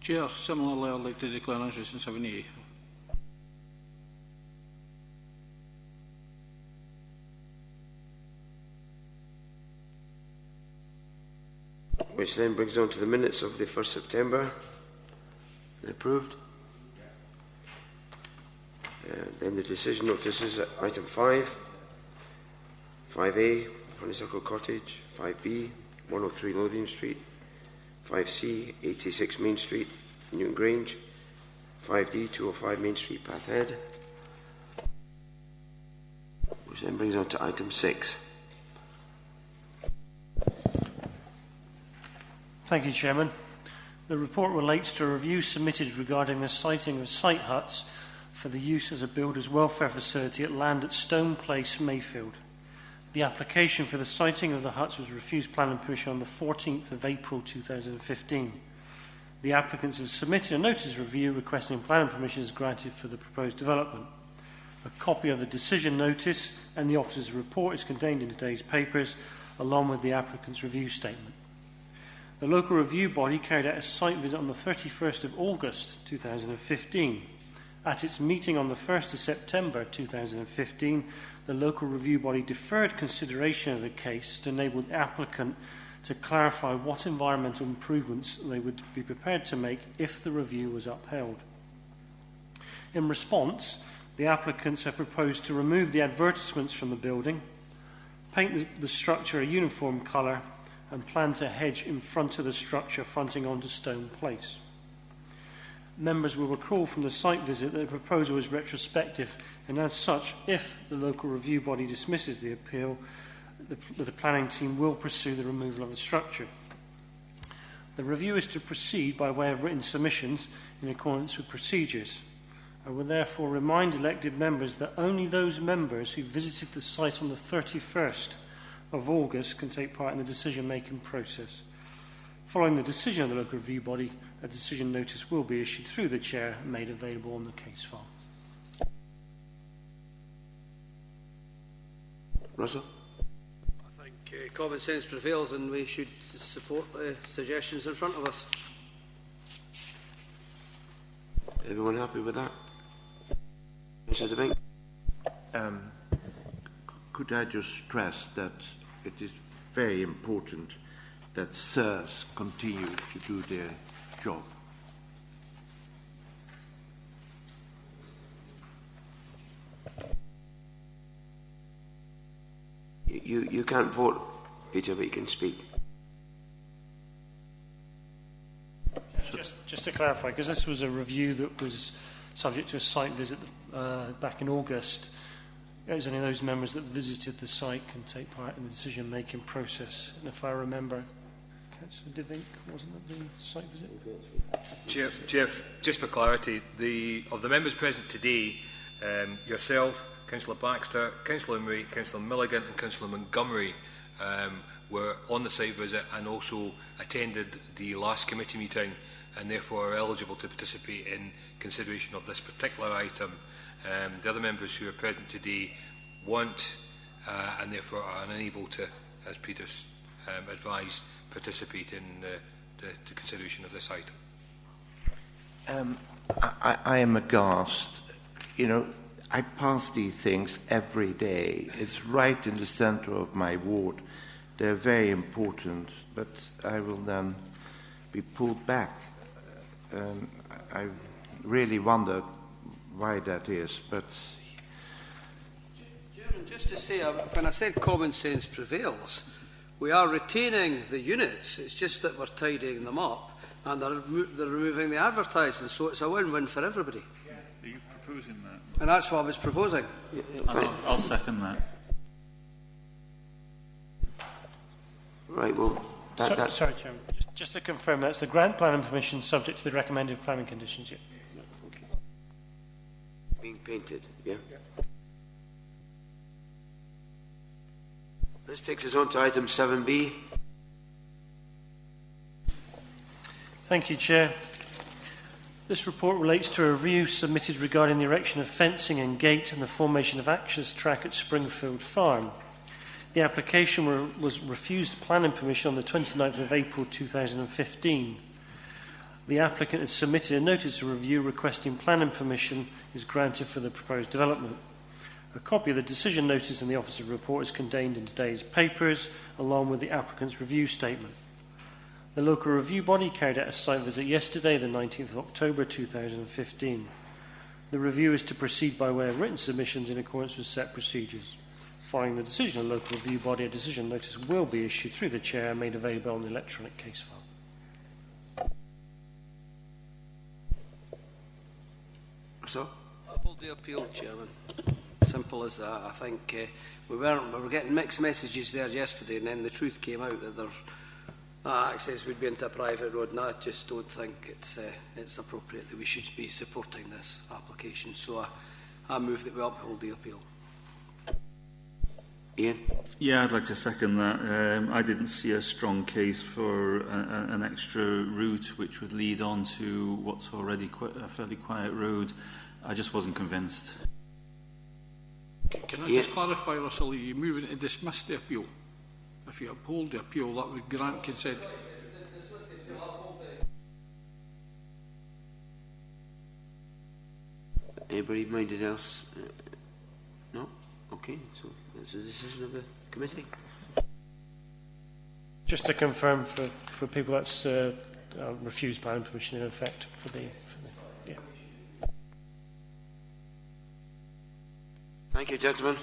Chair, similarly, I'd like to declare interest in 7A. Which then brings on to the minutes of the 1st September. Approved. Then the decision notices at item 5. 5A, Honeysuckle Cottage. 5B, 103 Lothian Street. 5C, 86 Main Street, Newton Grange. 5D, 205 Main Street, Pathhead. Which then brings on to item 6. Thank you, Chairman. The report relates to a review submitted regarding the siting of site huts for the use as a builder's welfare facility at land at Stone Place, Mayfield. The application for the siting of the huts was refused planning permission on the 14th of April 2015. The applicants have submitted a notice of review requesting planning permission is granted for the proposed development. A copy of the decision notice and the officer's report is contained in today's papers, along with the applicant's review statement. The local review body carried out a site visit on the 31st of August 2015. At its meeting on the 1st of September 2015, the local review body deferred consideration of the case to enable the applicant to clarify what environmental improvements they would be prepared to make if the review was upheld. In response, the applicants have proposed to remove the advertisements from the building, paint the structure a uniform colour, and plan to hedge in front of the structure fronting onto Stone Place. Members will recall from the site visit that the proposal is retrospective, and as such, if the local review body dismisses the appeal, the planning team will pursue the removal of the structure. The review is to proceed by way of written submissions in accordance with procedures. I will therefore remind elected members that only those members who visited the site on the 31st of August can take part in the decision-making process. Following the decision of the local review body, a decision notice will be issued through the chair and made available on the case file. Russell? I think common sense prevails and we should support the suggestions in front of us. Everyone happy with that? Mr. DeVink? Could I just stress that it is very important that SIRS continue to do their job? You can't vote, Peter, but you can speak. Just to clarify, because this was a review that was subject to a site visit back in August, it was only those members that visited the site can take part in the decision-making process. And if I remember, Councillor DeVink wasn't at the site visit? Chair, just for clarity, of the members present today, yourself, Councillor Baxter, Councillor Emery, Councillor Milligan and Councillor Montgomery were on the site visit and also attended the last committee meeting and therefore are eligible to participate in consideration of this particular item. The other members who are present today weren't and therefore are unable to, as Peter's advised, participate in the consideration of this item. I am aghast. You know, I pass these things every day. It's right in the centre of my ward. They're very important, but I will then be pulled back. I really wonder why that is, but... Chairman, just to say, when I said common sense prevails, we are retaining the units, it's just that we're tidying them up and they're removing the advertising, so it's a win-win for everybody. Yeah. Are you proposing that? And that's what I was proposing. I'll second that. Right, well... Sorry, Chairman. Just to confirm, that's the grant planning permission subject to the recommended planning conditions, yeah? Okay. Being painted, yeah? This takes us on to item 7B. Thank you, Chair. This report relates to a review submitted regarding the erection of fencing and gate and the formation of access track at Springfield Farm. The application was refused planning permission on the 29th of April 2015. The applicant has submitted a notice of review requesting planning permission is granted for the proposed development. A copy of the decision notice and the officer's report is contained in today's papers, along with the applicant's review statement. The local review body carried out a site visit yesterday, the 19th of October 2015. The review is to proceed by way of written submissions in accordance with set procedures. Following the decision of the local review body, a decision notice will be issued through the Chair and made available on the electronic case file. So, Uphold the appeal, Chairman. Simple as that. I think we were getting mixed messages there yesterday, and then the truth came out that that access would be into a private road, and I just don't think it's appropriate that we should be supporting this application. So I move that we uphold the appeal. Ian? Yeah, I'd like to second that. I didn't see a strong case for an extra route which would lead on to what's already quite a fairly quiet road. I just wasn't convinced. Can I just clarify, Russell, are you moving to dismiss the appeal? If you uphold the appeal, that would grant consent. Anybody minded else? No? Okay, so that's the decision of the committee. Just to confirm for people, that's refused planning permission in effect for the yeah. Thank you, gentlemen.